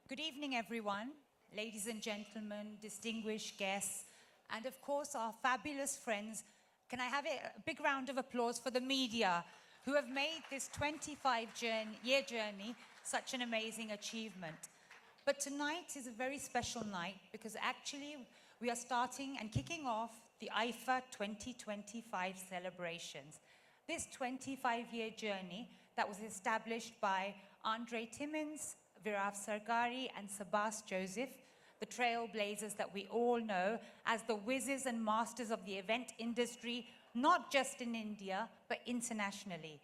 Good evening, everyone, ladies and gentlemen, distinguished guests, and of course, our fabulous friends. Can I have a big round of applause for the media who have made this 25-year journey such an amazing achievement? But tonight is a very special night because actually we are starting and kicking off the IFA 2025 celebrations. This 25-year journey that was established by Andre Timmins, Virav Sargari and Sabas Joseph, the trailblazers that we all know as the whizzes and masters of the event industry, not just in India, but internationally.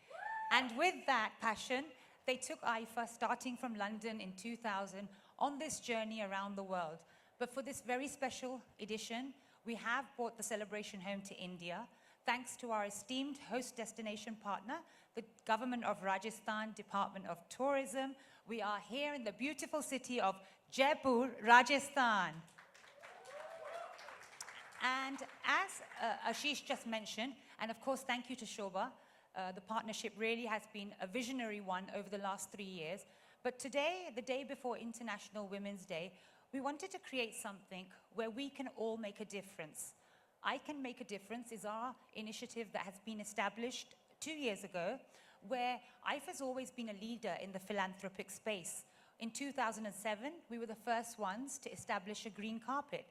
And with that passion, they took IFA, starting from London in 2000, on this journey around the world. But for this very special edition, we have brought the celebration home to India, thanks to our esteemed host destination partner, the Government of Rajasthan Department of Tourism. We are here in the beautiful city of Jaipur, Rajasthan. And as Ashish just mentioned, and of course thank you to Shobha, the partnership really has been a visionary one over the last 3 years. But today, the day before International Women's Day, we wanted to create something where we can all make a difference. I Can Make a Difference is our initiative that has been established 2 years ago, where IFA has always been a leader in the philanthropic space. In 2007, we were the first ones to establish a green carpet.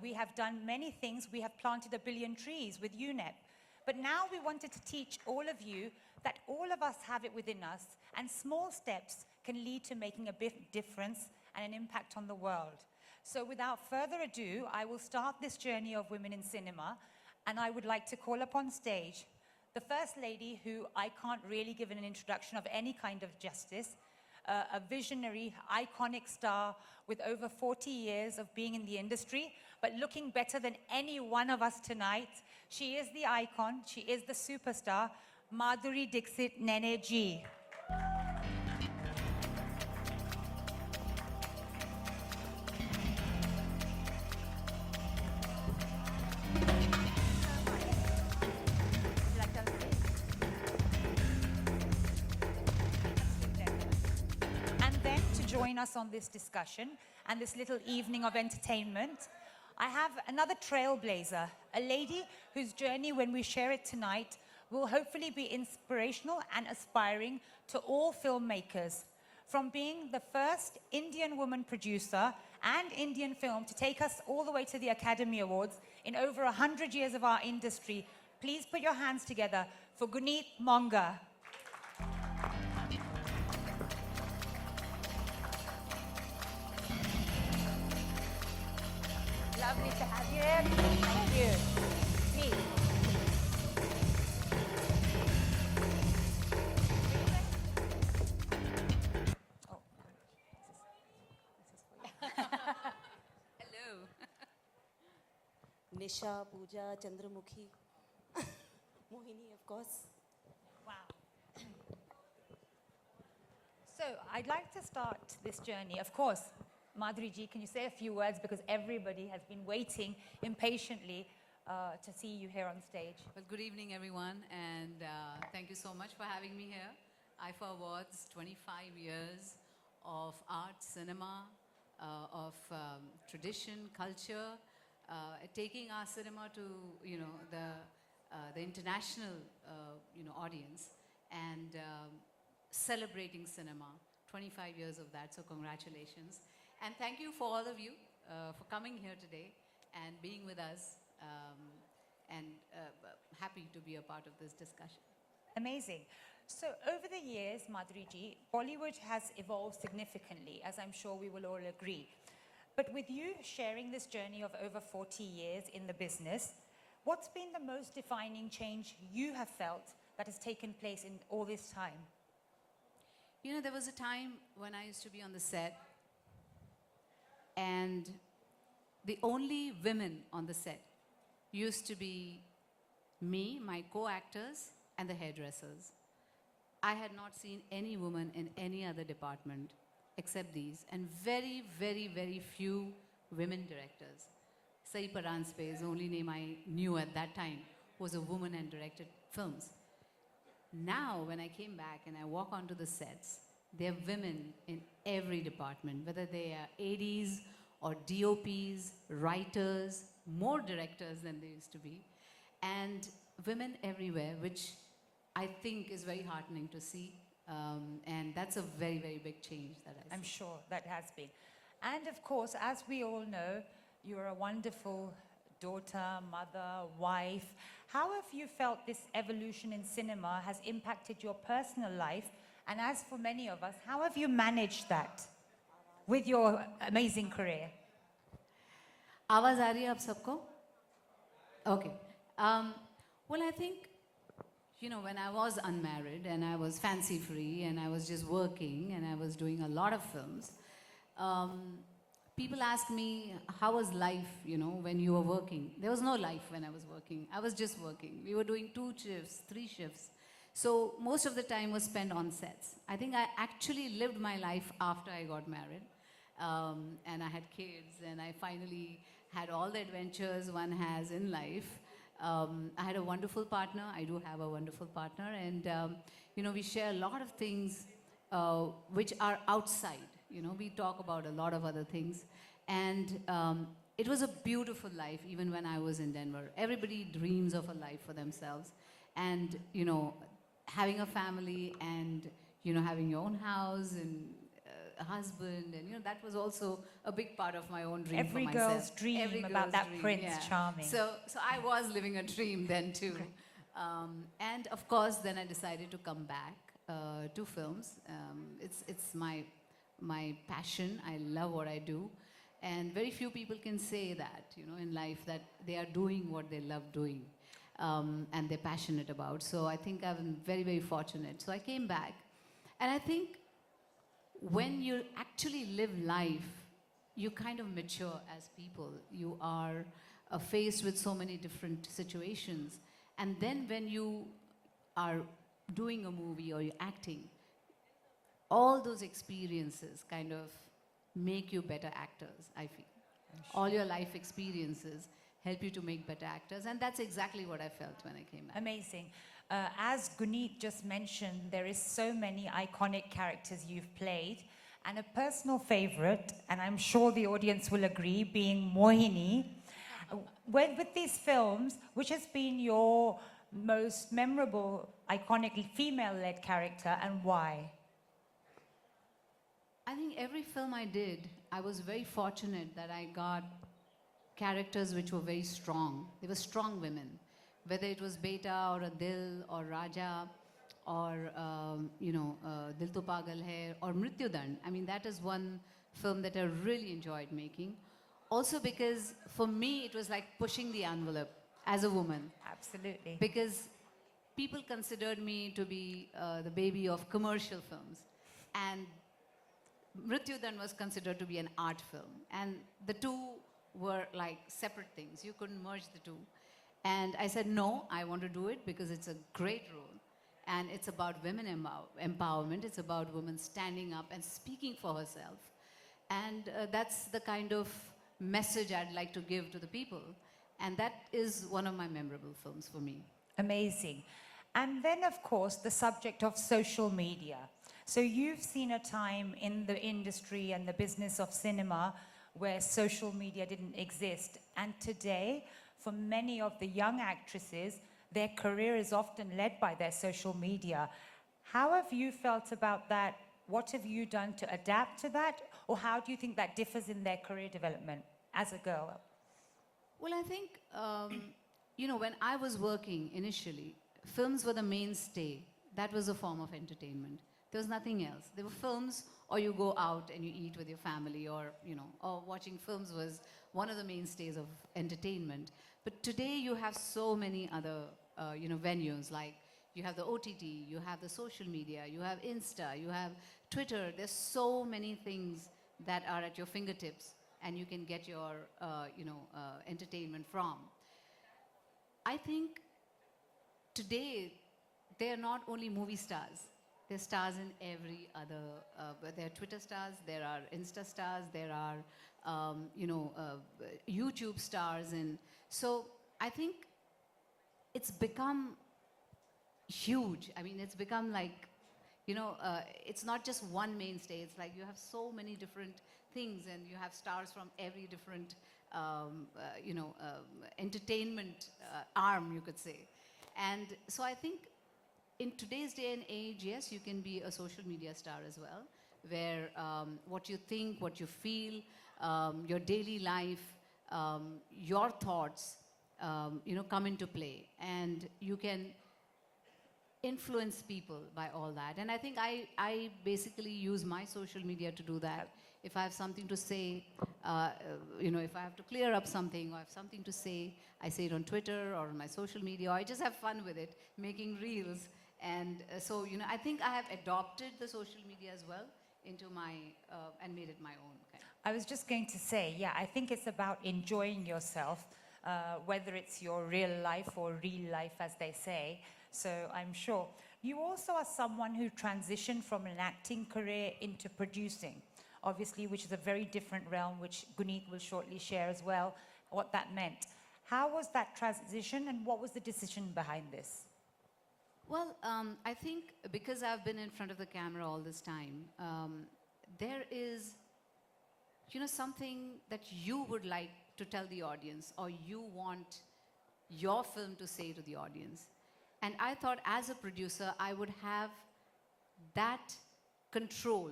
We have done many things. We have planted 1 billion trees with UNEP. But now we wanted to teach all of you that all of us have it within us, and small steps can lead to making a big difference and an impact on the world. So without further ado, I will start this journey of women in cinema, and I would like to call upon stage the First Lady, who I can't really give an introduction of any kind of justice, a visionary, iconic star with over 40 years of being in the industry, but looking better than any one of us tonight. She is the icon, she is the superstar, Madhuri Dixit Nene ji. Join us on this discussion and this little evening of entertainment, I have another trailblazer, a lady whose journey, when we share it tonight, will hopefully be inspirational and aspiring to all filmmakers. From being the first Indian woman producer and Indian film to take us all the way to the Academy Awards in over 100 years of our industry, please put your hands together for Guneet Monga. Lovely to have you here. Thank you. Me. Oh, Hello. Nisha, Pooja, Chandramukhi, Mohini, of course. Wow. So I'd like to start this journey, of course. Madhuri ji, can you say a few words, because everybody has been waiting impatiently to see you here on stage. Well, good evening, everyone, and thank you so much for having me here. IFA Awards, 25 years of art, cinema, of tradition, culture, taking our cinema to the international audience, and celebrating cinema. 25 years of that, so congratulations. And thank you for all of you for coming here today and being with us, and happy to be a part of this discussion. Amazing. So over the years, Madhuri ji, Bollywood has evolved significantly, as I'm sure we will all agree. But with you sharing this journey of over 40 years in the business, what's been the most defining change you have felt that has taken place in all this time? You know, there was a time when I used to be on the set, and the only women on the set used to be me, my co-actors, and the hairdressers. I had not seen any woman in any other department except these, and very, very, very few women directors. Sai Paranjpe is the only name I knew at that time, was a woman and directed films. Now, when I came back and I walk onto the sets, There are women in every department, whether they are ADs or DOPs, writers, more directors than they used to be, and women everywhere, which I think is very heartening to see. And that's a very, very big change that I see. I'm sure that has been. And of course, as we all know, you're a wonderful daughter, mother, wife. How have you felt this evolution in cinema has impacted your personal life? And as for many of us, how have you managed that with your amazing career? आवाज आ रही है आप सबको? Okay. Well, I think, you know, when I was unmarried and I was fancy free and I was just working and I was doing a lot of films, people ask me, how was life, you know, when you were working? There was no life when I was working. I was just working. We were doing 2 shifts, 3 shifts. So most of the time was spent on sets. I think I actually lived my life after I got married. And I had kids and I finally had all the adventures one has in life. I had a wonderful partner. I do have a wonderful partner. And, you know, we share a lot of things which are outside. You know, we talk about a lot of other things. And it was a beautiful life, even when I was in Denver. Everybody dreams of a life for themselves. And, you know, having a family and, you know, having your own house and a husband, and, you know, that was also a big part of my own dream Every for myself. girl's dream Every about girl's that dream, prince, yeah. charming. So I was living a dream then too. And of course, then I decided to come back to films. It's my passion. I love what I do. And very few people can say that, you know, in life, that they are doing what they love doing. And they're passionate about. So I think I'm very, very fortunate. So I came back. And I think when you actually live life, you kind of mature as people. You are faced with so many different situations. And then when you are doing a movie or you're acting, all those experiences kind of make you better actors, I feel. All your life experiences help you to make better actors. And that's exactly what I felt when I came back. Amazing. As Guneet just mentioned, there is so many iconic characters you've played, and a personal favorite, and I'm sure the audience will agree, being Mohini. With these films, which has been your most memorable, iconic female-led character, and why? I think every film I did, I was very fortunate that I got characters which were very strong. They were strong women. Whether it was Beta or Dil or Raja or, you know, Dil To Pagal Hai or Mrityudand. I mean, that is one film that I really enjoyed making. Also because for me, it was like pushing the envelope as a woman. Absolutely. Because people considered me to be the baby of commercial films. And Mrityudand was considered to be an art film. And the two were like separate things. You couldn't merge the two. And I said, no, I want to do it because it's a great role. And it's about women empowerment. It's about women standing up and speaking for herself. And that's the kind of message I'd like to give to the people. And that is one of my memorable films for me. Amazing. And then, of course, the subject of social media. So you've seen a time in the industry and the business of cinema where social media didn't exist. And today, for many of the young actresses, their career is often led by their social media. How have you felt about that? What have you done to adapt to that? Or how do you think that differs in their career development as a girl? Well, I think, you know, when I was working initially, films were the mainstay. That was a form of entertainment. There was nothing else. There were films, or you go out and you eat with your family, or, you know, or watching films was one of the mainstays of entertainment. But today you have so many other, you know, venues, like you have the OTT, you have the social media, you have Insta, you have Twitter. There's so many things that are at your fingertips and you can get your, you know, entertainment from. I think today they are not only movie stars. They're stars in every other, there are Twitter stars, there are Insta stars, there are, you know, YouTube stars. And so I think it's become huge. I mean, it's become like, it's not just one mainstay. It's like you have so many different things, and you have stars from every different, entertainment arm, you could say. And so I think in today's day and age, yes, you can be a social media star as well, where what you think, what you feel, your daily life, your thoughts, come into play. And you can influence people by all that. And I think I basically use my social media to do that. If I have something to say, if I have to clear up something or I have something to say, I say it on Twitter or on my social media, or I just have fun with it, making reels. And so, I think I have adopted the social media as well into my, and made it my own. Kind of. I was just going to say, yeah, I think it's about enjoying yourself, whether it's your real life or real life, as they say. So I'm sure. You also are someone who transitioned from an acting career into producing, obviously, which is a very different realm, which Guneet will shortly share as well, what that meant. How was that transition, and what was the decision behind this? Well, I think because I've been in front of the camera all this time, there is, something that you would like to tell the audience, or you want your film to say to the audience. And I thought as a producer, I would have that control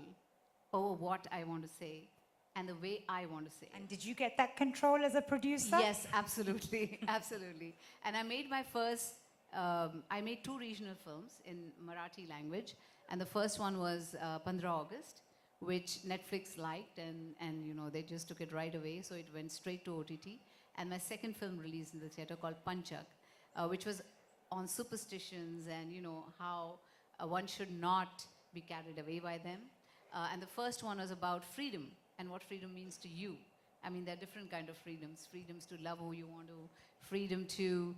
over what I want to say and the way I want to say it. And did you get that control as a producer? Yes, absolutely, absolutely. And I made my first, I made 2 regional films in Marathi language. And the first one was 15 August, which Netflix liked, and they just took it right away. So it went straight to OTT. And my second film released in the theater called Panchak, which was on superstitions and how one should not be carried away by them. And the first one was about freedom and what freedom means to you. I mean, there are different kind of freedoms. Freedoms to love who you want to, freedom to,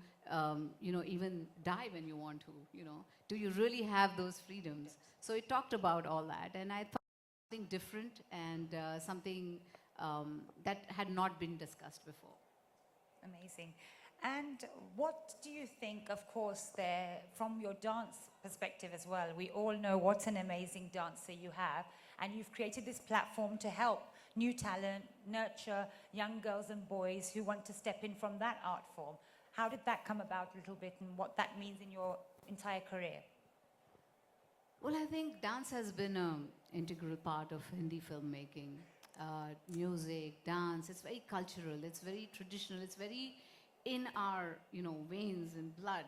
even die when you want to, Do you really have those freedoms? So it talked about all that. And I thought something different and something that had not been discussed before. Amazing. And what do you think, of course, there, from your dance perspective as well? We all know what an amazing dancer you have, and you've created this platform to help new talent, nurture young girls and boys who want to step in from that art form. How did that come about a little bit, and what that means in your entire career? Well, I think dance has been an integral part of Hindi filmmaking. Music, dance, it's very cultural, it's very traditional, it's very in our, veins and blood.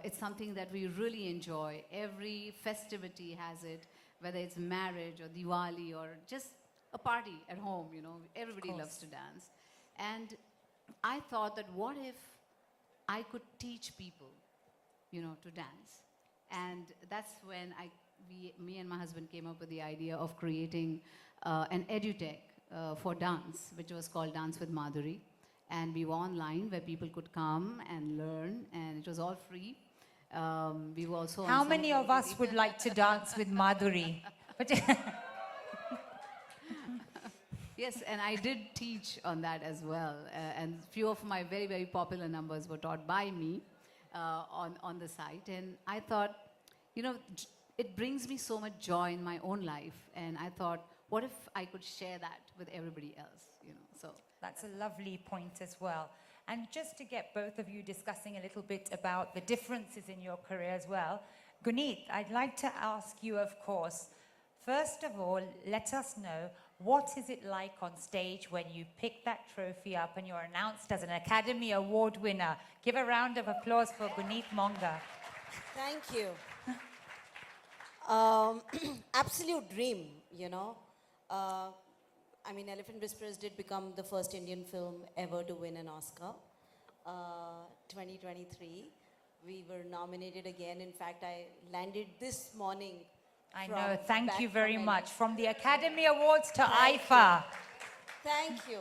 It's something that we really enjoy. Every festivity has it, whether it's marriage or Diwali or just a party at home, everybody loves to dance. And I thought that what if I could teach people, to dance? And that's when me and my husband came up with the idea of creating an edutech for dance, which was called Dance with Madhuri. And we were online where people could come and learn, and it was all free. We were also. How many of us would like to dance with Madhuri? Yes, and I did teach on that as well. And few of my very, very popular numbers were taught by me on the site. And I thought, it brings me so much joy in my own life. And I thought, what if I could share that with everybody else? So. That's a lovely point as well. And just to get both of you discussing a little bit about the differences in your career as well, Guneet, I'd like to ask you, of course, first of all, let us know, what is it like on stage when you pick that trophy up and you're announced as an Academy Award winner? Give a round of applause for Guneet Monga. Thank you. Absolute dream, Elephant Whisperers did become the first Indian film ever to win an Oscar. 2023. We were nominated again. In fact, I landed this morning. I know. Thank you very much. From the Academy Awards to IFA. Thank you.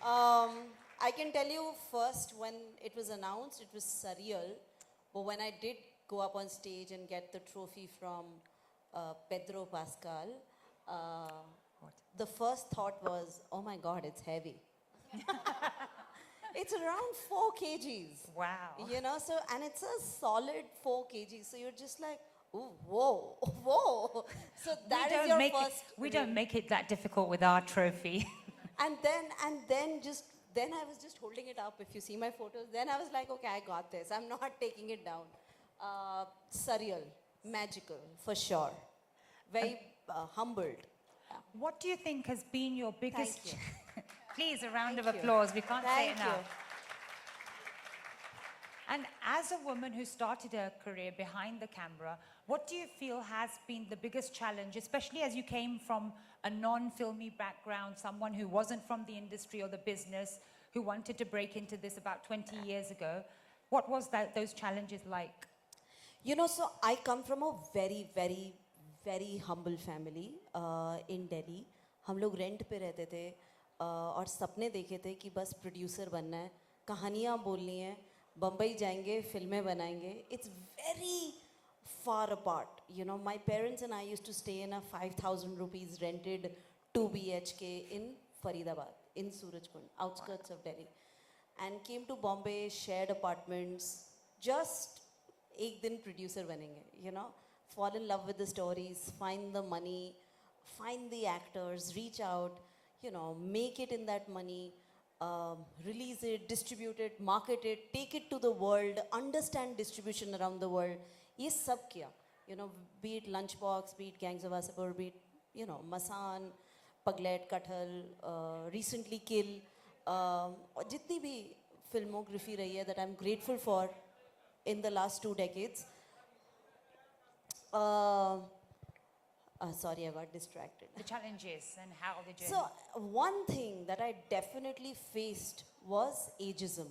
I can tell you first, when it was announced, it was surreal. But when I did go up on stage and get the trophy from Pedro Pascal, the first thought was, oh my God, it's heavy. It's around 4 kgs. Wow. And it's a solid 4 kgs. So you're just like, Ooh, whoa, whoa. So that is your first. We don't make it that difficult with our trophy. And then I was just holding it up. If you see my photos, then I was like, okay, I got this. I'm not taking it down. Surreal, magical, for sure. Very humbled. Yeah. What do you think has been your biggest... you. Please, a round Thank of you. applause. We can't say Thank enough. you. And as a woman who started her career behind the camera, what do you feel has been the biggest challenge, especially as you came from a non-filmy background, someone who wasn't from the industry or the business, who wanted to break into this about 20 years ago? What was those challenges like? You know, so I come from a very, very, very humble family in Delhi. हम लोग rent पे रहते थे और सपने देखे थे कि बस प्रोड्यूसर बनना है, कहानियाँ बोलनी है, बम्बई जाएंगे, फिल्में बनाएंगे. It's very far apart. You know, my parents and I used to stay in a 5,000 rupees rented 2 BHK in Faridabad, in Surajkund, outskirts of Delhi. And came to Bombay, shared apartments, just एक दिन producer बनेंगे, you know, fall in love with the stories, find the money, find the actors, reach out, you know, make it in that money, release it, distribute it, market it, take it to the world, understand distribution around the world. ये सब किया, you know, be it Lunchbox, be it Gangs of Wasseypur, be it, you know, Masan, Paglet, Kathal, recently Kill, और जितनी भी filmography रही है that I'm grateful for in the last 2 decades. Sorry, I got distracted. The challenges and how the journey... So one thing that I definitely faced was ageism.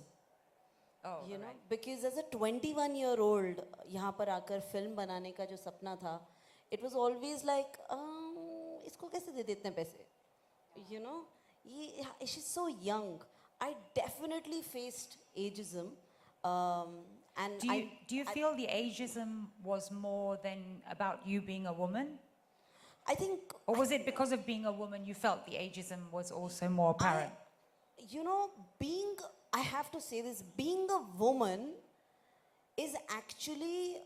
Oh, You know, right. because as a 21-year-old, यहाँ पर आकर film बनाने का जो सपना था, it was always like, इसको कैसे दे देते हैं पैसे? You know, she's so young. I definitely faced ageism, and Do you feel the ageism was more than about you being a woman? I think, Or was it because of being a woman you felt the ageism was also more apparent? you know, I have to say this, being a woman is actually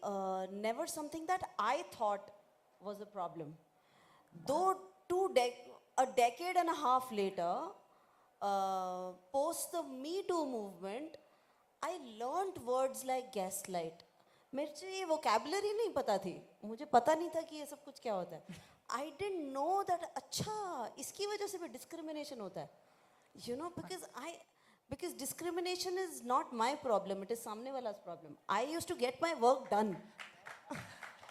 never something that I thought was a problem. Though a decade and a half later, post the Me Too movement, I learned words like gaslight. मेरे से ये vocabulary नहीं पता थी, मुझे पता नहीं था कि ये सब कुछ क्या होता है. I didn't know that अच्छा इसकी वजह से भी discrimination होता है. You know, because discrimination is not my problem, it is सामने वाला's problem. I used to get my work done.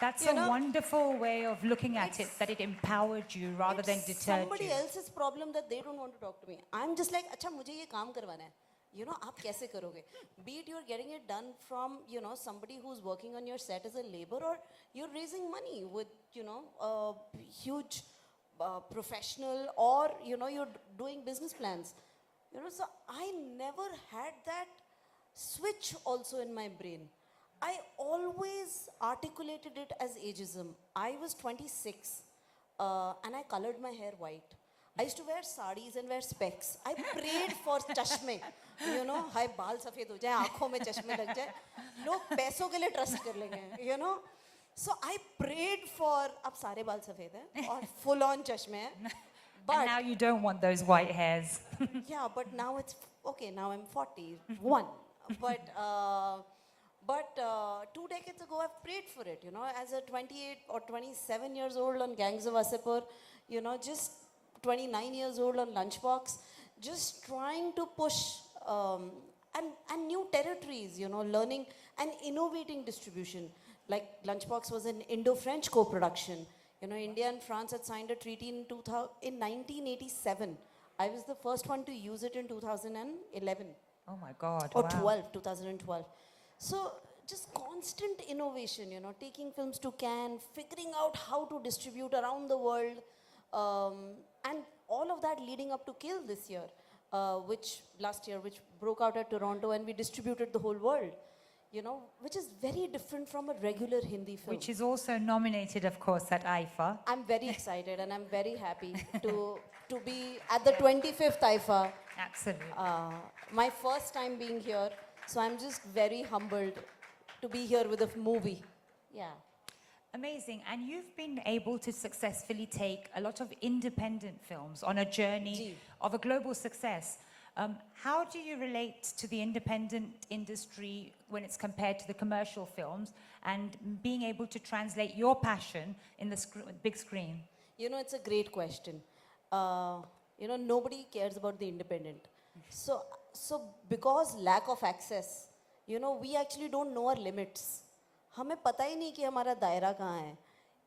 That's You a know, wonderful way of looking at it, that it empowered you rather than It's deterred somebody you. else's problem that they don't want to talk to me. I'm just like, अच्छा मुझे ये काम करवाना है. You know, आप कैसे करोगे? Be it you're getting it done from, you know, somebody who's working on your set as a labor, or you're raising money with, you know, a huge professional, or, you know, you're doing business plans. You know, so I never had that switch also in my brain. I always articulated it as ageism. I was 26 and I colored my hair white. I used to wear sarees and wear specs. I prayed for chashme. You know, हाय बाल सफेद हो जाए, आँखों में चश्मे लग जाए, लोग पैसों के लिए ट्रस्ट कर लेंगे. You know, so I prayed for अब सारे बाल सफेद हैं और full on चश्मे हैं. And But now you don't want those white hairs. yeah, but now it's okay. Now I'm 41, but 2 decades ago I've prayed for it. You know, as a 28 or 27 years old on Gangs of Wasseypur, you know, just 29 years old on Lunchbox, just trying to push and new territories. You know, learning and innovating distribution. Like Lunchbox was an Indo-French co-production. You know, India and France had signed a treaty in 1987. I was the first one to use it in 2011 Oh my God. or wow. 2012. So just constant innovation, you know, taking films to Cannes, figuring out how to distribute around the world, and all of that leading up to Kill this year, which broke out at Toronto, and we distributed the whole world. You know, which is very different from a regular Hindi film. Which is also nominated, of course, at IFA. I'm very excited and I'm very happy to be at the 25th IFA. Absolutely. My first time being here, so I'm just very humbled to be here with a movie. Yeah. Amazing. And you've been able to successfully take a lot of independent films on a journey Ji. of a global success. How do you relate to the independent industry when it's compared to the commercial films and being able to translate your passion in the big screen? You know, it's a great question. You know, nobody cares about the independent. So because lack of access, you know, we actually don't know our limits. हमें पता ही नहीं कि हमारा दायरा कहाँ है.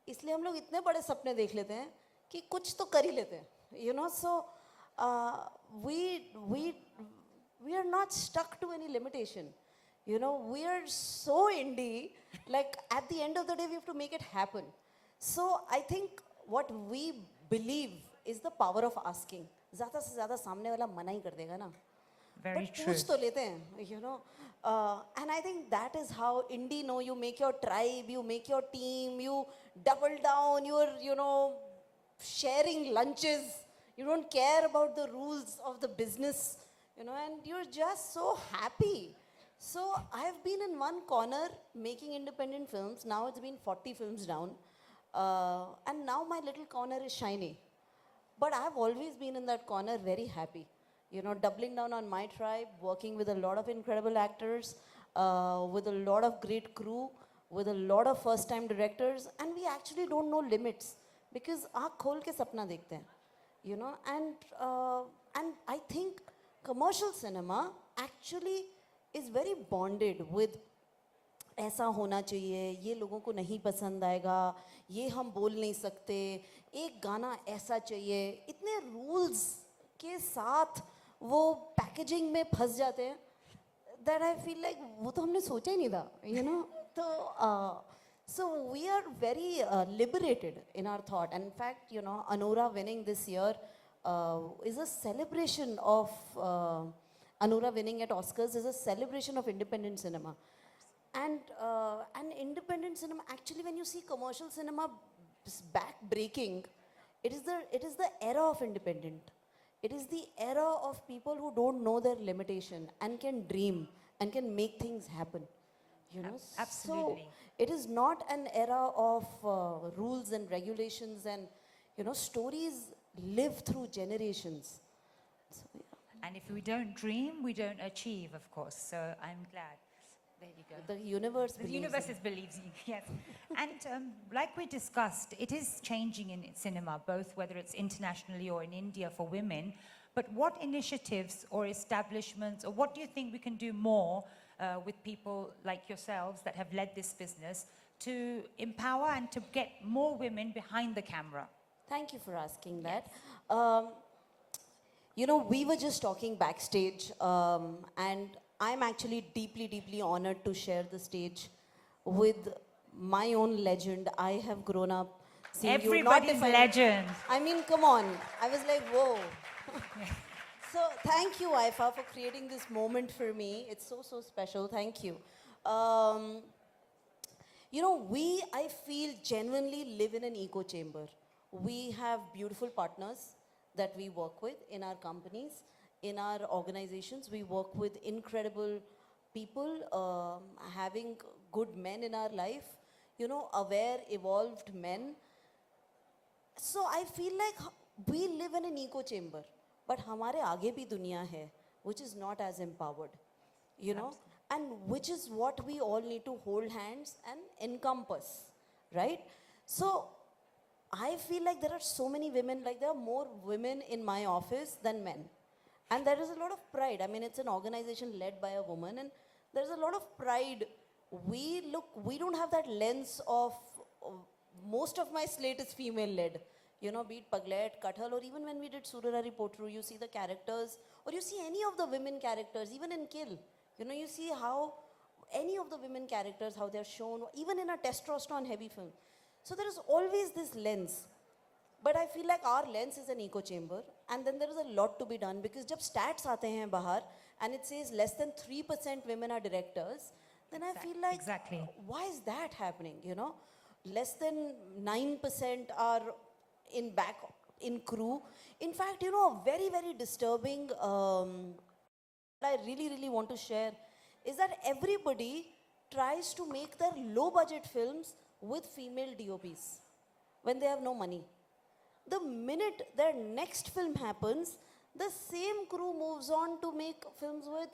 इसलिए हम लोग इतने बड़े सपने देख लेते हैं कि कुछ तो कर ही लेते हैं. You know, so we are not stuck to any limitation. You know, we are so indie. Like at the end of the day, we have to make it happen. So I think what we believe is the power of asking. ज़्यादा से ज़्यादा सामने वाला मना ही कर देगा ना. Very But true. पूछ तो लेते हैं, you know. And I think that is how indie know you make your tribe, you make your team, you double down, you're, you know, sharing lunches. You don't care about the rules of the business, you know, and you're just so happy. So I've been in one corner making independent films. Now it's been 40 films down. And now my little corner is shiny. But I've always been in that corner very happy. You know, doubling down on my tribe, working with a lot of incredible actors, with a lot of great crew, with a lot of first-time directors, and we actually don't know limits because आँख खोल के सपना देखते हैं, you know, and I think commercial cinema actually is very bonded with ऐसा होना चाहिए, ये लोगों को नहीं पसंद आएगा, ये हम बोल नहीं सकते, एक गाना ऐसा चाहिए, इतने rules के साथ वो पैकेजिंग में फंस जाते हैं that I feel like वो तो हमने सोचा ही नहीं था, you know. So we are very liberated in our thought. And in fact, you know, Anura winning this year is a celebration of Anura winning at Oscars is a celebration of independent cinema. And independent cinema, actually, when you see commercial cinema back breaking, it is the era of independent. It is the era of people who don't know their limitation and can dream and can make things happen. You know, Absolutely. So it is not an era of rules and regulations, and you know, stories live through generations. So, yeah. And if we don't dream, we don't achieve, of course. So I'm glad. There you go. The universe The believes universe in- is believes you, yes. And like we discussed, it is changing in cinema, both whether it's internationally or in India for women. But what initiatives or establishments, or what do you think we can do more with people like yourselves that have led this business to empower and to get more women behind the camera? Thank you for asking that. You know, we were just talking backstage, and I'm actually deeply, deeply honored to share the stage with my own legend. I have grown up seeing you. Not Everybody's if I- legend. I mean, come on. I was like, whoa. So thank you, Aifa, for creating this moment for me. It's so, so special. Thank you. You know, I feel, genuinely live in an echo chamber. We have beautiful partners that we work with in our companies, in our organizations. We work with incredible people, having good men in our life, you know, aware, evolved men. So I feel like we live in an echo chamber, but हमारे आगे भी दुनिया है, which is not as empowered, you know, and which is what we all need to hold hands and encompass, right? So I feel like there are so many women, like there are more women in my office than men. And there is a lot of pride. I mean, it's an organization led by a woman, and there's a lot of pride. We don't have that lens of most of my slate is female led. You know, be it Paglet, Kathal, or even when we did Surarari Potru, you see the characters, or you see any of the women characters, even in Kill. You know, you see how any of the women characters, how they're shown, even in a testosterone heavy film. So there is always this lens. But I feel like our lens is an echo chamber, and then there is a lot to be done because जब stats आते हैं बाहर and it says less than 3% women are directors, then I feel like Exactly. why is that happening? You know, less than 9% are in crew. In fact, you know, a very, very disturbing. I really want to share is that everybody tries to make their low budget films with female DOPs when they have no money. The minute their next film happens, the same crew moves on to make films with,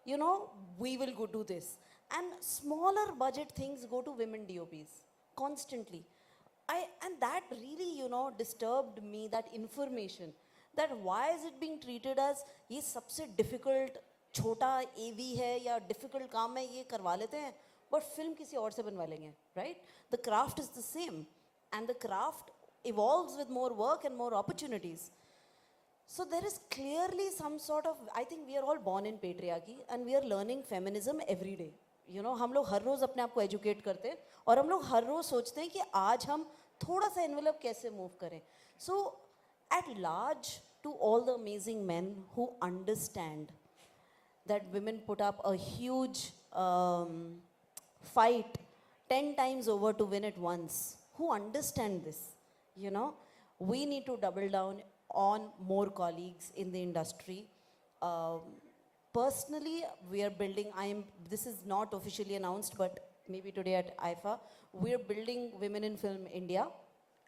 you know, we will go do this. And smaller budget things go to women DOPs constantly. And that really, you know, disturbed me, that information. That why is it being treated as ये सबसे difficult छोटा AV है या difficult काम है ये करवा लेते हैं, but film किसी और से बनवा लेंगे, right? The craft is the same, and the craft evolves with more work and more opportunities. So there is clearly some sort of, I think we are all born in patriarchy and we are learning feminism every day. You know, हम लोग हर रोज अपने आप को educate करते हैं और हम लोग हर रोज सोचते हैं कि आज हम थोड़ा सा envelope कैसे move करें. So at large, to all the amazing men who understand that women put up a huge fight 10 times over to win it once, who understand this, you know, we need to double down on more colleagues in the industry. Personally, we are building, this is not officially announced, but maybe today at IFA, we are building Women in Film India.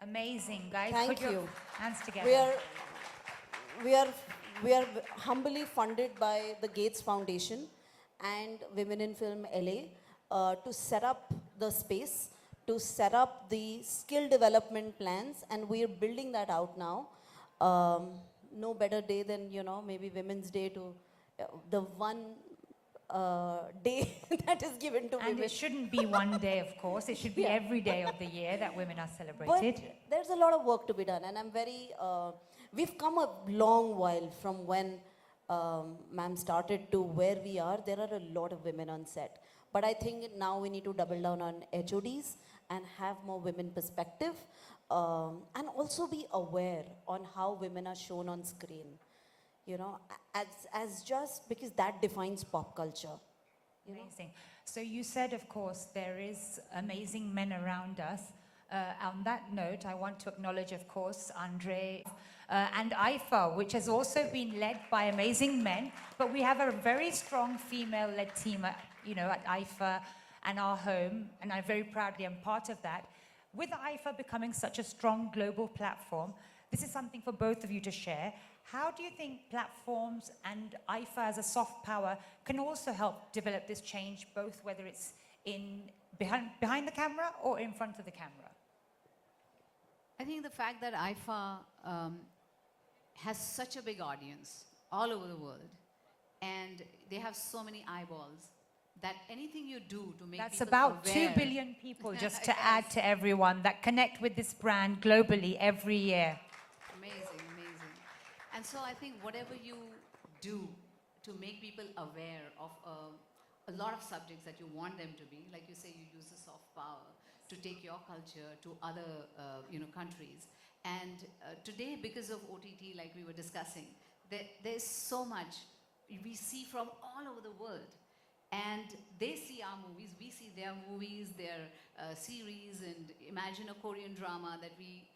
Amazing, guys. Thank Put your you. hands together. We are humbly funded by the Gates Foundation and Women in Film LA to set up the space, to set up the skill development plans, and we are building that out now. No better day than, you know, maybe Women's Day to the one day that is given to And women. it shouldn't be one day, of course. It should be Yeah. every day of the year that women are But celebrated. there's a lot of work to be done, and I'm very. We've come a long while from when ma'am started to where we are. There are a lot of women on set, but I think now we need to double down on HODs and have more women perspective, and also be aware on how women are shown on screen. You know, as just because that defines pop culture. You know? Amazing. So you said, of course, there is amazing men around us. On that note, I want to acknowledge, of course, Andre and IFA, which has also been led by amazing men, but we have a very strong female-led team, you know, at IFA and our home, and I very proudly am part of that. With IFA becoming such a strong global platform, this is something for both of you to share. How do you think platforms and IFA as a soft power can also help develop this change, both whether it's behind the camera or in front of the camera? I think the fact that IFA has such a big audience all over the world, and they have so many eyeballs, that anything you do to make That's people about aware, 2 billion people, just to Yes. add to everyone, that connect with this brand globally every year. Amazing, amazing. And so I think whatever you do to make people aware of a lot of subjects that you want them to be, like you say, you use the soft power to take your culture to other countries. And today, because of OTT, like we were discussing, there's so much we see from all over the world. And they see our movies, we see their movies, their series, and imagine a Korean drama that we,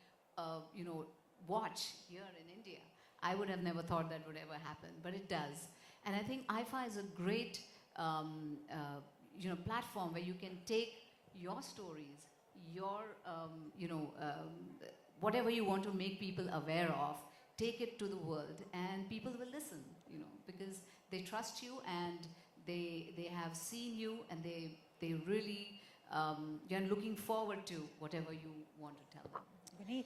watch here in India. I would have never thought that would ever happen, but it does. And I think IFA is a great, platform where you can take your stories, your, whatever you want to make people aware of, take it to the world, and people will listen, because they trust you and they have seen you, and they really you're looking forward to whatever you want to tell them. Vineet?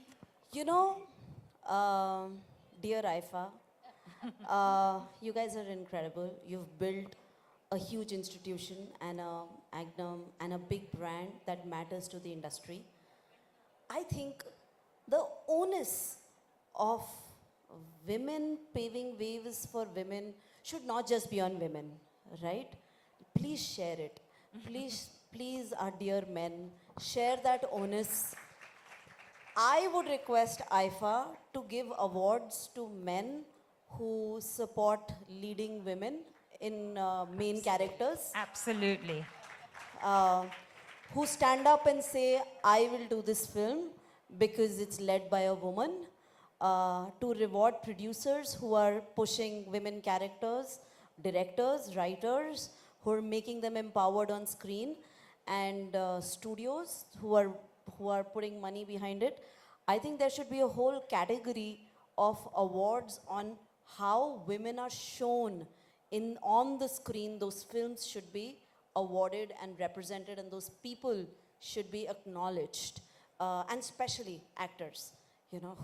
You know, dear IFA, you guys are incredible. You've built a huge institution and a Agnum and a big brand that matters to the industry. I think the onus of women paving ways for women should not just be on women, right? Please share it. Please, our dear men, share that onus. I would request IFA to give awards to men who support leading women in main characters, Absolutely. who stand up and say, I will do this film because it's led by a woman, to reward producers who are pushing women characters, directors, writers, who are making them empowered on screen, and studios who are putting money behind it. I think there should be a whole category of awards on how women are shown in on the screen. Those films should be awarded and represented, and those people should be acknowledged, and especially actors,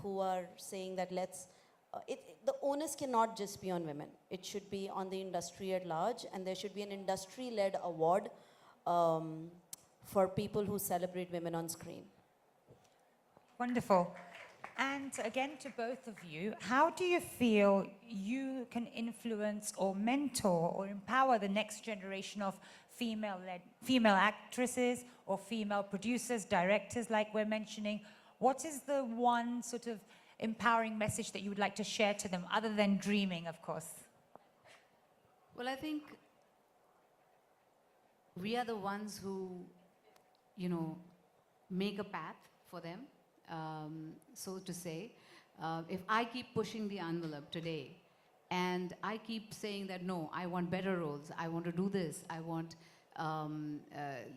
who are saying that the onus cannot just be on women. It should be on the industry at large, and there should be an industry-led award for people who celebrate women on screen. Wonderful. And again, to both of you, how do you feel you can influence or mentor or empower the next generation of female actresses or female producers, directors, like we're mentioning? What is the one sort of empowering message that you would like to share to them, other than dreaming, of course? Well, I think we are the ones who, make a path for them, so to say. If I keep pushing the envelope today, and I keep saying that, no, I want better roles, I want to do this, I want,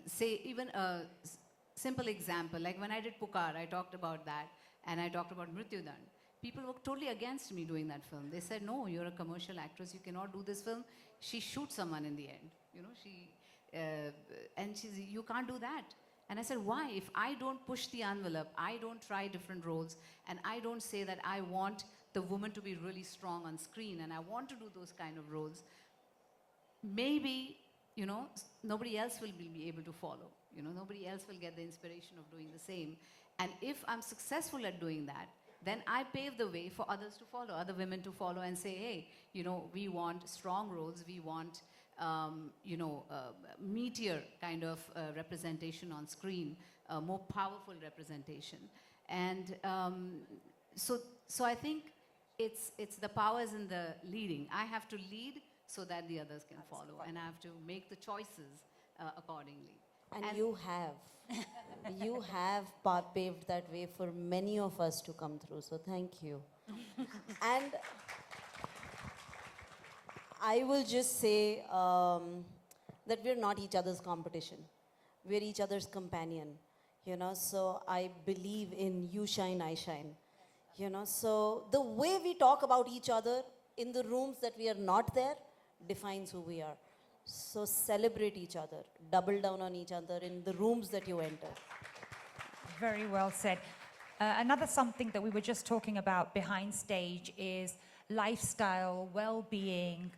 say, even a simple example, like when I did Pukar, I talked about that, and I talked about Mrityudand. People were totally against me doing that film. They said, no, you're a commercial actress, you cannot do this film. She shoots someone in the end, and she's, you can't do that. And I said, why? If I don't push the envelope, I don't try different roles, and I don't say that I want the woman to be really strong on screen, and I want to do those kind of roles, maybe, nobody else will be able to follow. Nobody else will get the inspiration of doing the same. And if I'm successful at doing that, then I pave the way for others to follow, other women to follow and say, hey, we want strong roles, we want, meatier kind of representation on screen, more powerful representation. And so I think it's the powers in the leading. I have to lead so that the others can follow, and I have to make the choices accordingly. And you have. You have paved that way for many of us to come through, so thank you. And I will just say that we're not each other's competition. We're each other's companion, so I believe in you shine, I shine. So the way we talk about each other in the rooms that we are not there defines who we are. So celebrate each other, double down on each other in the rooms that you enter. Very well said. Another something that we were just talking about behind stage is lifestyle, well-being,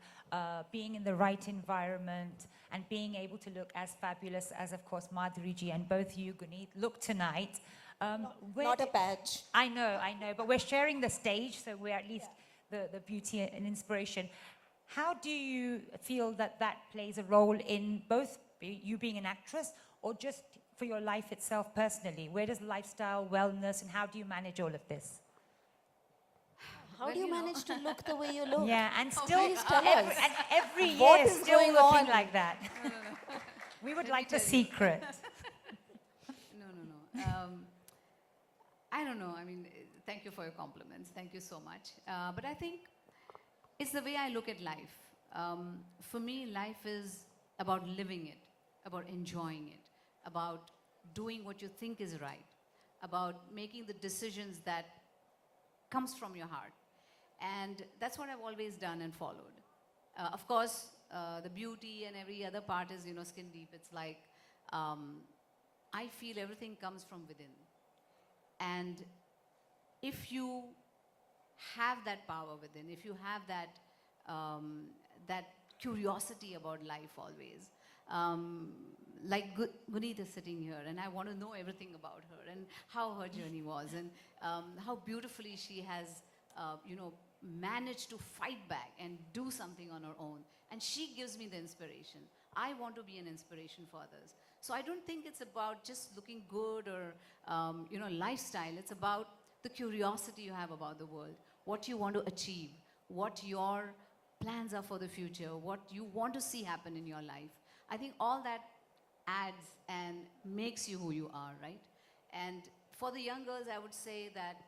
being in the right environment, and being able to look as fabulous as, of course, Madhuri ji and both you, Guneet, look tonight. Not a patch. I know, but we're sharing the stage, so we're at least the beauty and inspiration. How do you feel that plays a role in both you being an actress or just for your life itself personally? Where does lifestyle, wellness, and how do you manage all of this? How do you manage to look the way you look? Yeah, and still, Please tell us. and every year What is still going looking on? like that. We would like the secret. No. I don't know. I mean, thank you for your compliments. Thank you so much. But I think it's the way I look at life. For me, life is about living it, about enjoying it, about doing what you think is right, about making the decisions that comes from your heart. And that's what I've always done and followed. Of course, the beauty and every other part is, skin deep. It's like, I feel everything comes from within. And if you have that power within, if you have that curiosity about life always, like Guneet is sitting here, and I want to know everything about her and how her journey was, and how beautifully she has, managed to fight back and do something on her own. And she gives me the inspiration. I want to be an inspiration for others. So I don't think it's about just looking good or, lifestyle. It's about the curiosity you have about the world, what you want to achieve, what your plans are for the future, what you want to see happen in your life. I think all that adds and makes you who you are, right? And for the young girls, I would say that,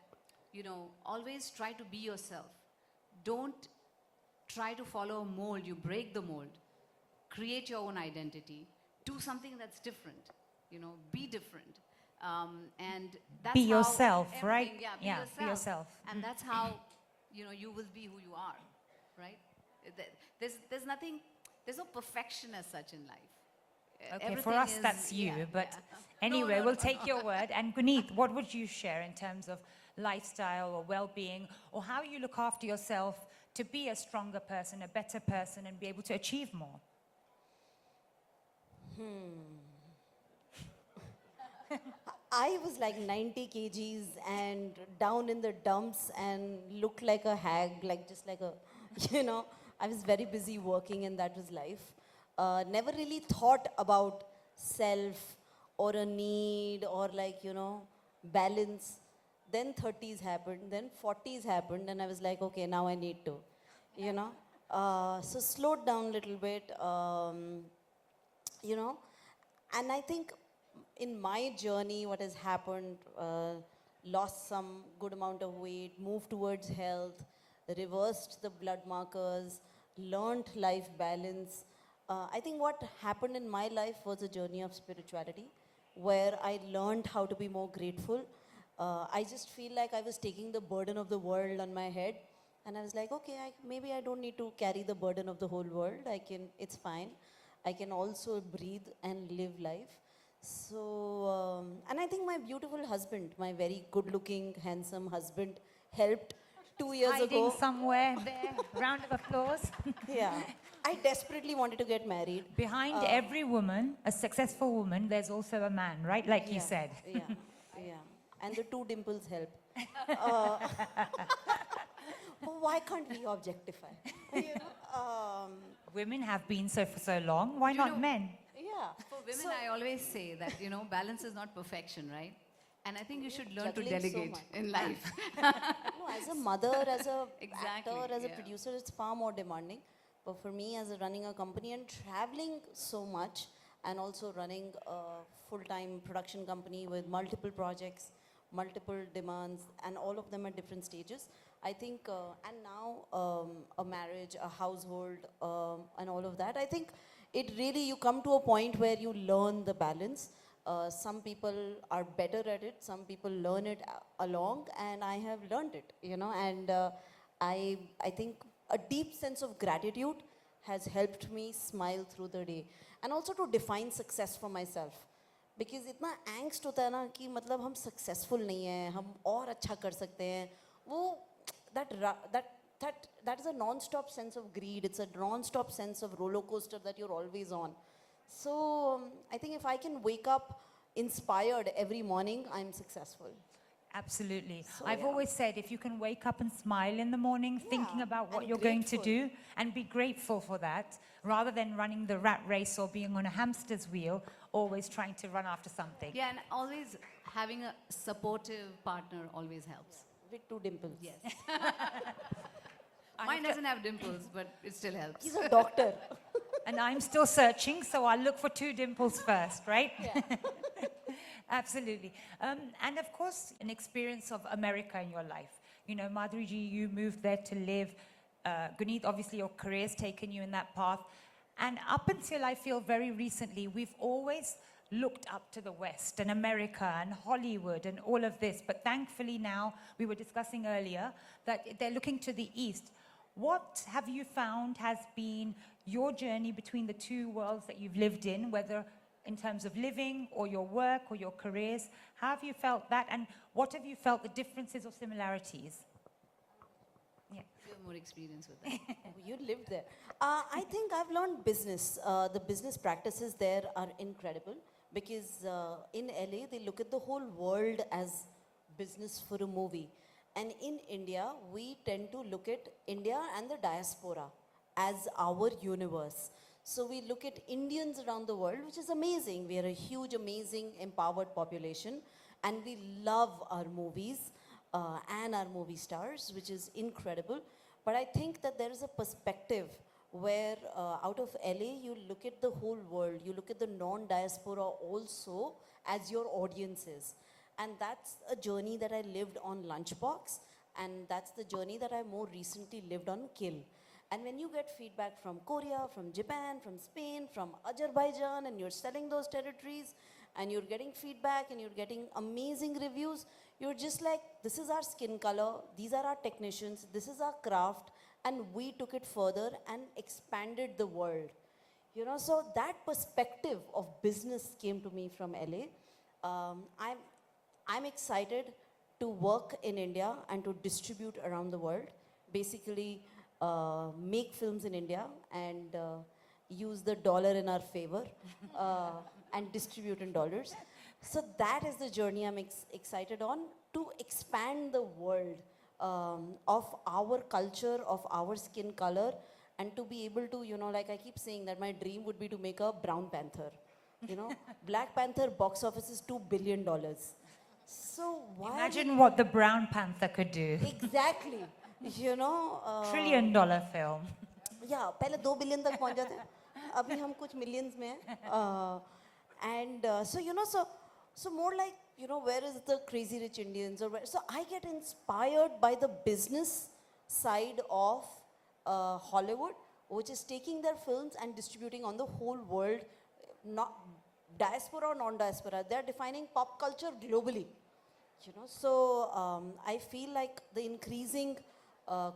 always try to be yourself. Don't try to follow a mold, you break the mold. Create your own identity. do something that's different, you know, be different. And that's Be how yourself, right? everything- Yeah, Yeah, be yourself. And that's how, you know, you will be who you are, right? There's nothing, there's no perfection as such in life. Okay, for Everything us is- that's you, yeah, but yeah. anyway, No, we'll take your word. And Guneet, what would you share in terms of lifestyle or well-being, or how you look after yourself to be a stronger person, a better person, and be able to achieve more? I was like 90 kgs and down in the dumps and looked like a hag, like just like a, you know, I was very busy working and that was life. Never really thought about self or a need or like, you know, balance. Then 30s happened, then 40s happened, and I was like, okay, now I need to, you know. So slowed down a little bit, you know, and I think in my journey, what has happened, lost some good amount of weight, moved towards health, reversed the blood markers, learned life balance. I think what happened in my life was a journey of spirituality where I learned how to be more grateful. I just feel like I was taking the burden of the world on my head. And I was like, okay, maybe I don't need to carry the burden of the whole world. It's fine. I can also breathe and live life. So, and I think my beautiful husband, my very good looking, handsome husband, helped 2 years Hiding ago. somewhere there. Round of applause. Yeah. I desperately wanted to get married. Behind every woman, a successful woman, there's also a man, right? Like you Yeah, said. Yeah, yeah. And the two dimples help. Uh, why can't we objectify? You know? Women have been so for so long. Why You not know- men? Yeah. For women, So- I always say that, you know, balance is not perfection, right? And I think you should learn to Juggling so delegate much. in life. No, as a mother, as a Exactly, actor, as a yeah. producer, it's far more demanding. But for me, as a running a company and traveling so much, and also running a full-time production company with multiple projects, multiple demands, and all of them at different stages, I think, and now a marriage, a household, and all of that, I think it really, you come to a point where you learn the balance. Some people are better at it, some people learn it along, and I have learned it, you know, and I think a deep sense of gratitude has helped me smile through the day, and also to define success for myself. Because इतना angst होता है ना कि मतलब हम successful नहीं हैं, हम और अच्छा कर सकते हैं, वो that is a non-stop sense of greed. It's a non-stop sense of roller coaster that you're always on. So I think if I can wake up inspired every morning, I'm successful. Absolutely. So, I've yeah. always said if you can wake up and smile in the morning, thinking Yeah, about what and you're going to grateful. do, and be grateful for that, rather than running the rat race or being on a hamster's wheel, always trying to run after something. Yeah, and always having a supportive partner always helps. With two dimples. Yes. Mine doesn't have dimples, but it still helps. He's a doctor. And I'm still searching, so I'll look for two dimples first, right? Absolutely. And of course, an experience of America in your life. You know, Madhuriji, you moved there to live. Guneet, obviously, your career's taken you in that path. And up until I feel very recently, we've always looked up to the West and America and Hollywood and all of this. But thankfully now, we were discussing earlier, that they're looking to the East. What have you found has been your journey between the two worlds that you've lived in, whether in terms of living or your work or your careers? How have you felt that, and what have you felt the differences or similarities? Yeah. You have more experience with that. You lived there. I think I've learned business. The business practices there are incredible because in LA, they look at the whole world as business for a movie. And in India, we tend to look at India and the diaspora as our universe. So we look at Indians around the world, which is amazing. We are a huge, amazing, empowered population. And we love our movies and our movie stars, which is incredible. But I think that there is a perspective where out of LA, you look at the whole world. You look at the non-diaspora also as your audiences. And that's a journey that I lived on Lunchbox. And that's the journey that I more recently lived on Kill. And when you get feedback from Korea, from Japan, from Spain, from Azerbaijan, and you're selling those territories, and you're getting feedback, and you're getting amazing reviews, you're just like, this is our skin color, these are our technicians, this is our craft, and we took it further and expanded the world. You know, so that perspective of business came to me from LA. I'm excited to work in India and to distribute around the world. Basically, make films in India and use the dollar in our favor and distribute in dollars. So that is the journey I'm excited on, to expand the world of our culture, of our skin color, and to be able to, you know, like I keep saying that my dream would be to make a Brown Panther. You know, Black Panther box office is $2 billion. So why? Imagine what the Brown Panther could do. Exactly. You know. $1 trillion film. Yeah, पहले 2 billion तक पहुंच जाते हैं. अभी हम कुछ millions में हैं. And so you know, so more like, you know, where is the Crazy Rich Indians, or where? So I get inspired by the business side of Hollywood, which is taking their films and distributing on the whole world, not diaspora or non-diaspora. They are defining pop culture globally. You know, so I feel like the increasing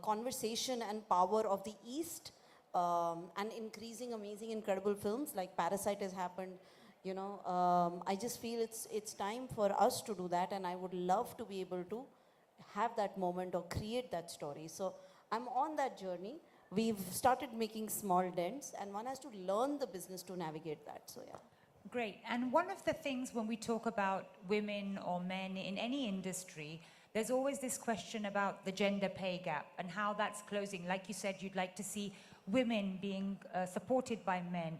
conversation and power of the East, and increasing amazing, incredible films like Parasite has happened. You know, I just feel it's time for us to do that, and I would love to be able to have that moment or create that story. So I'm on that journey. We've started making small dents, and one has to learn the business to navigate that. So yeah. Great. And one of the things when we talk about women or men in any industry, there's always this question about the gender pay gap and how that's closing. Like you said, you'd like to see women being supported by men.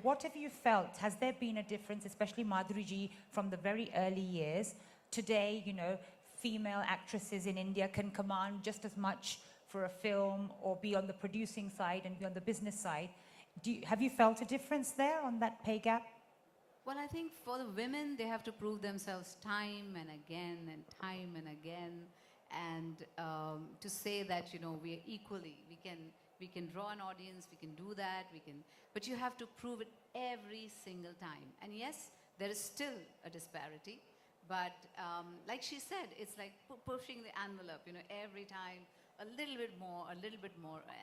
What have you felt? Has there been a difference, especially Madhuri ji, from the very early years? Today, you know, female actresses in India can command just as much for a film, or be on the producing side and be on the business side. Have you felt a difference there on that pay gap? Well, I think for the women, they have to prove themselves time and again and time and again, and to say that, you know, we are equally, we can draw an audience, we can do that, but you have to prove it every single time. And yes, there is still a disparity, but like she said, it's like pushing the envelope, you know, every time a little bit more,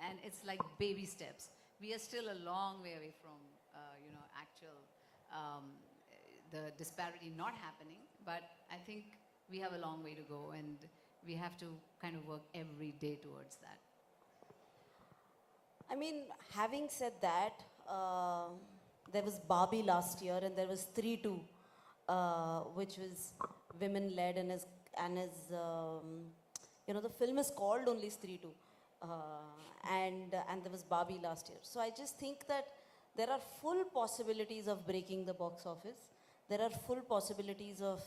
and it's like baby steps. We are still a long way away from, you know, actual, the disparity not happening, but I think we have a long way to go, and we have to kind of work every day towards that. I mean, having said that, there was Barbie last year, and there was 3-2, which was women-led, and is you know, the film is called only 3-2, and there was Barbie last year. So I just think that there are full possibilities of breaking the box office. There are full possibilities of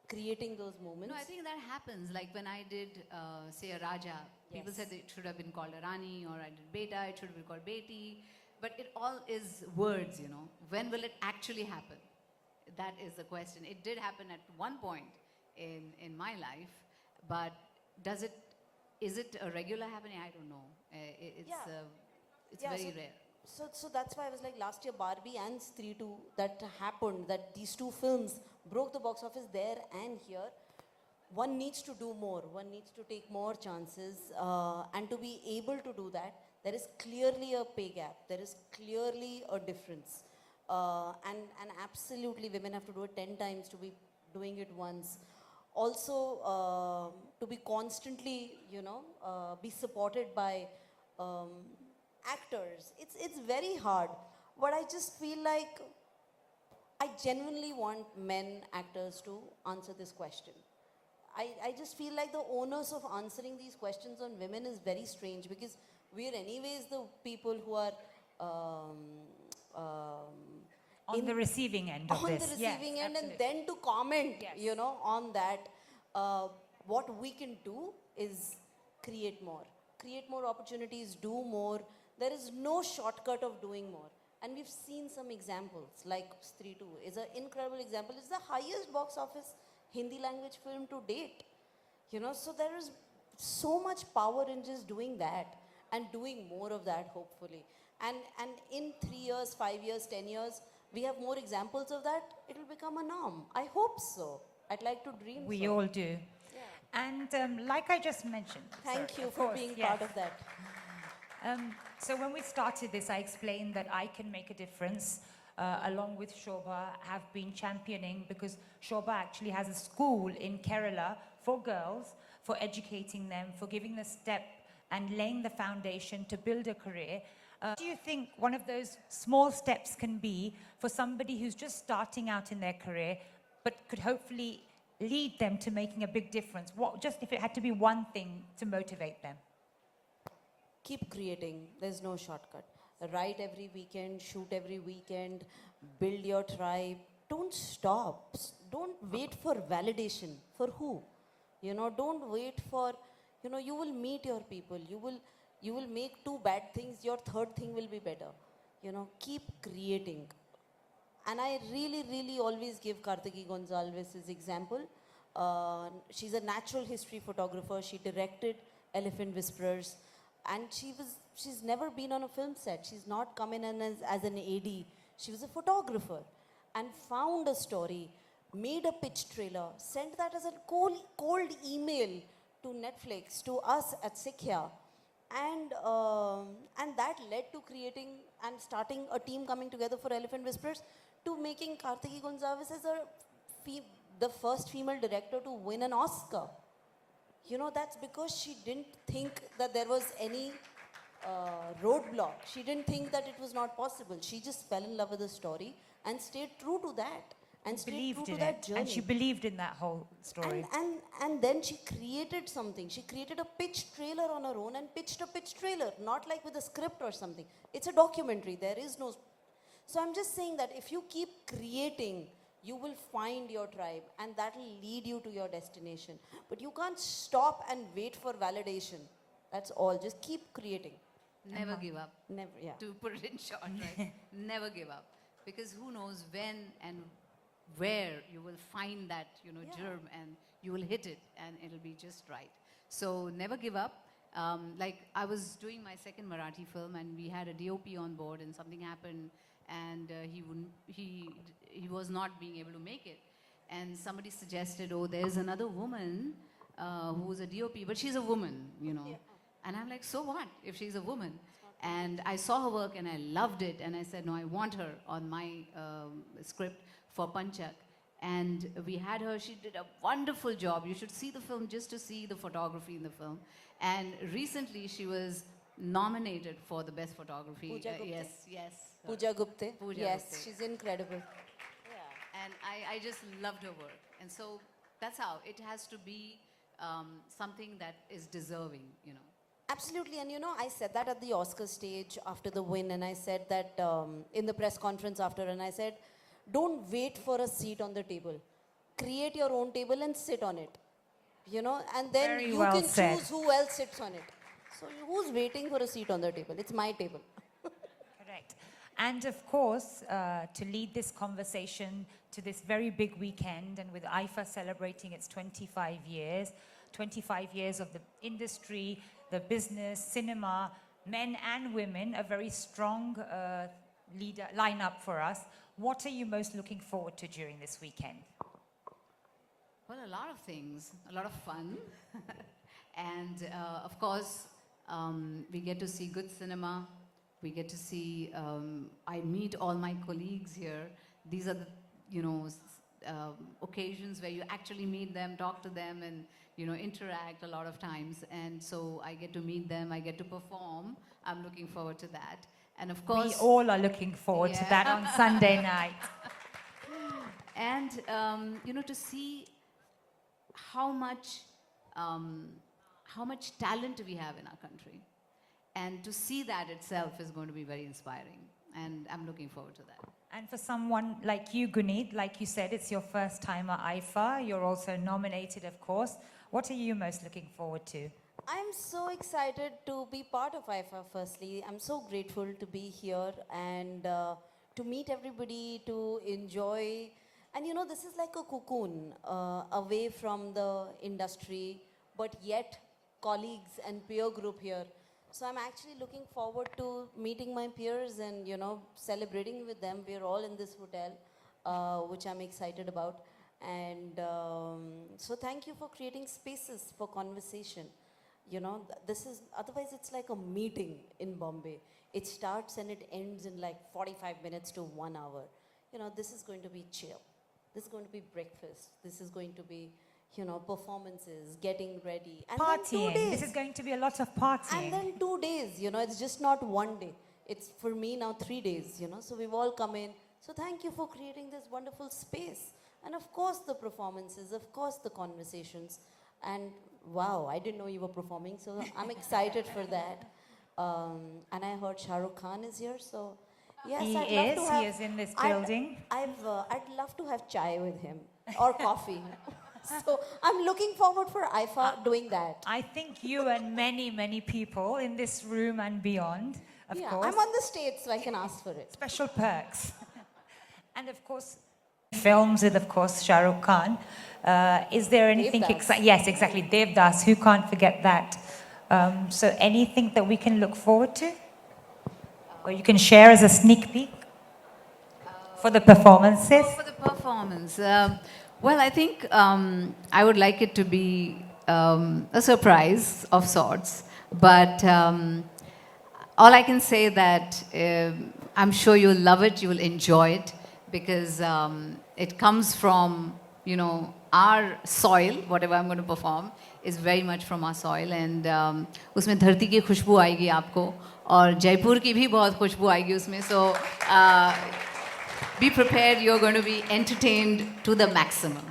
creating those moments. No, I think that happens. Like when I did, say, a Raja, people said it should have been called a Rani, or I did Beta, it should have been called Beti. But it all is words, you know. When will it actually happen? That is the question. It did happen at one point in my life, but is it a regular happening? I don't know. It's very rare. So that's why I was like, last year Barbie and 3-2, that happened, that these two films broke the box office there and here. One needs to do more. One needs to take more chances. And to be able to do that, there is clearly a pay gap. There is clearly a difference. And absolutely, women have to do it 10 times to be doing it once. Also, to be constantly, you know, be supported by actors. It's very hard. But I just feel like I genuinely want men actors to answer this question. I just feel like the onus of answering these questions on women is very strange, because we are anyways the people who are On the receiving end of this. On the receiving end, absolutely. and then to comment, Yes. you know, on that, what we can do is create more. Create more opportunities, do more. There is no shortcut of doing more. And we've seen some examples, like 3-2 is an incredible example. It's the highest box office Hindi language film to date. You know, so there is so much power in just doing that. and doing more of that, hopefully. And in 3 years, 5 years, 10 years, we have more examples of that, it'll become a norm. I hope so. I'd like to dream We so. all do. And like I just mentioned, Thank sorry, you of for course, being yes. part of that. So when we started this, I explained that I can make a difference, along with Shobha, have been championing, because Shobha actually has a school in Kerala for girls, for educating them, for giving the step and laying the foundation to build a career. Do you think one of those small steps can be for somebody who's just starting out in their career, but could hopefully lead them to making a big difference? What, just if it had to be one thing to motivate them? Keep creating. There's no shortcut. Write every weekend, shoot every weekend, build your tribe. Don't stop. Don't wait for validation. For who? You know, don't wait for, you know, you will meet your people. You will make two bad things, your third thing will be better. You know, keep creating. And I really, really always give Kartiki Gonzalez his example. She's a natural history photographer. She directed Elephant Whisperers. And she's never been on a film set. She's not come in as an AD. She was a photographer and found a story, made a pitch trailer, sent that as a cold email to Netflix, to us at Sikhya. And that led to creating and starting a team coming together for Elephant Whisperers, to making Kartiki Gonzalez as the first female director to win an Oscar. You know, that's because she didn't think that there was any roadblock. She didn't think that it was not possible. She just fell in love with the story and stayed true to that. And stayed Believed true in to that it, journey. and she believed in that whole story. And then she created something. She created a pitch trailer on her own and pitched a pitch trailer, not like with a script or something. It's a documentary. There is no. So I'm just saying that if you keep creating, you will find your tribe, and that will lead you to your destination. But you can't stop and wait for validation. That's all. Just keep creating. Never give up. Never, yeah. To put it in short, right? Never give up. Because who knows when and where you will find that, you know, germ, and you will hit it and it'll be just right. So never give up. Like I was doing my second Marathi film and we had a DOP on board and something happened and he was not being able to make it. And somebody suggested, oh, there's another woman who's a DOP, but she's a woman, you know. And I'm like, so what if she's a woman? And I saw her work and I loved it. And I said, no, I want her on my script for Panchak. And we had her, she did a wonderful job. You should see the film just to see the photography in the film. And recently she was nominated for the best photography. Pooja Gupte. Yes. Pooja Gupte. Pooja yes, Gupte. she's incredible. And I just loved her work. And so that's how it has to be something that is deserving, you know. Absolutely, and you know, I said that at the Oscar stage after the win, and I said that in the press conference after, and I said, don't wait for a seat on the table. Create your own table and sit on it. You know, and then Very you well can said. choose who else sits on it. So who's waiting for a seat on the table? It's my table. Correct. And of course, to lead this conversation to this very big weekend, and with IFA celebrating its 25 years of the industry, the business, cinema, men and women, a very strong lineup for us. What are you most looking forward to during this weekend? Well, a lot of things, a lot of fun. And of course, we get to see good cinema. We get to see, I meet all my colleagues here. These are the, you know, occasions where you actually meet them, talk to them, and, you know, interact a lot of times. And so I get to meet them, I get to perform. I'm looking forward to that. And of course, We all are looking forward to that on Sunday night. And, you know, to see how much talent we have in our country. And to see that itself is going to be very inspiring. And I'm looking forward to that. And for someone like you, Guneet, like you said, it's your first time at IFA. You're also nominated, of course. What are you most looking forward to? I'm so excited to be part of IFA, firstly. I'm so grateful to be here and to meet everybody, to enjoy. And you know, this is like a cocoon away from the industry, but yet colleagues and peer group here. So I'm actually looking forward to meeting my peers and, you know, celebrating with them. We're all in this hotel, which I'm excited about. And so thank you for creating spaces for conversation. You know, this is, otherwise it's like a meeting in Bombay. It starts and it ends in like 45 minutes to 1 hour. You know, this is going to be chill. This is going to be breakfast. This is going to be, you know, performances, getting ready. And then 2 Partying. days. This is going to be a lot of partying. And then 2 days, you know, it's just not 1 day. It's for me now 3 days, you know. So we've all come in. So thank you for creating this wonderful space. And of course the performances, of course the conversations. And wow, I didn't know you were performing, so I'm excited for that. And I heard Shah Rukh Khan is here, so yes, He I'd love is. to He have, is in this building. I'd love to have chai with him or coffee. So I'm looking forward for IFA doing that. I think you and many, many people in this room and beyond, of Yeah, course. I'm on the stage, so I can ask for it. Special perks. And of course, films with, of course, Shah Rukh Khan. Is there anything Devdas. exciting? Yes, exactly. Devdas, who can't forget that? So anything that we can look forward to? Or you can share as a sneak peek for the performances? For the performance, well, I think I would like it to be a surprise of sorts. But all I can say that I'm sure you'll love it, you'll enjoy it, because it comes from, you know, our soil. Whatever I'm going to perform is very much from our soil, and उसमें धरती की खुशबू आएगी आपको, और जयपुर की भी बहुत खुशबू आएगी उसमें. So be prepared, you're going to be entertained to the maximum.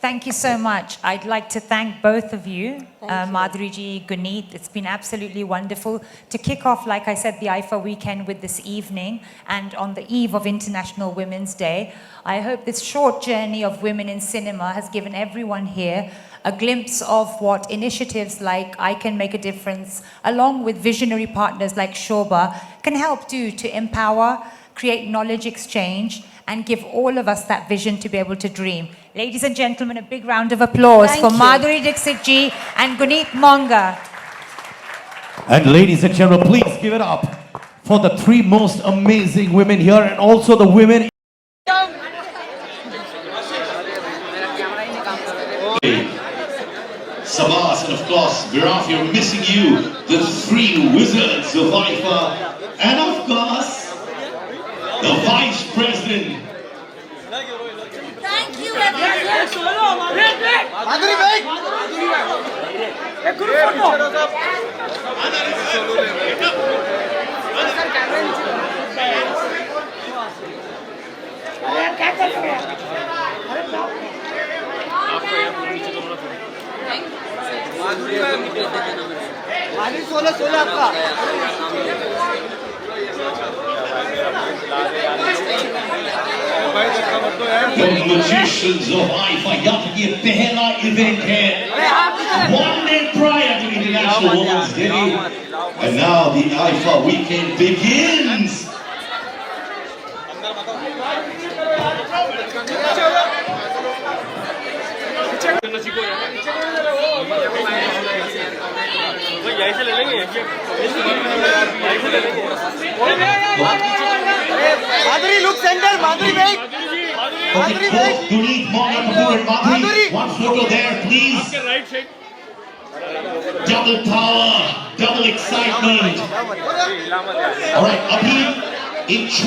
Thank you so much. I'd like to thank both of you, Thank you. Madhuri ji, Guneet. It's been absolutely wonderful to kick off, like I said, the IFA weekend with this evening and on the eve of International Women's Day. I hope this short journey of women in cinema has given everyone here a glimpse of what initiatives like I Can Make a Difference, along with visionary partners like Shobha, can help do to empower, create knowledge exchange, and give all of us that vision to be able to dream. Ladies and gentlemen, a big round of applause Thank for you. Madhuri Dixit ji and Guneet Monga. And ladies and gentlemen, please give it up for the three most amazing women here and also the women. Sabas, and of course, Viraf, you're missing you, the three wizards of IFA, and of course, the Vice President. Thank you, everyone. The magicians of IFA, यहाँ ये पहला event है, 1 day prior to International Women's Day, and now the IFA weekend begins. Madhuri, look center. Madhuri, wait. Okay, both Guneet, Monga, Kapoor, and Madhuri, one photo there, please. Double power, double excitement. All right, Abhi, in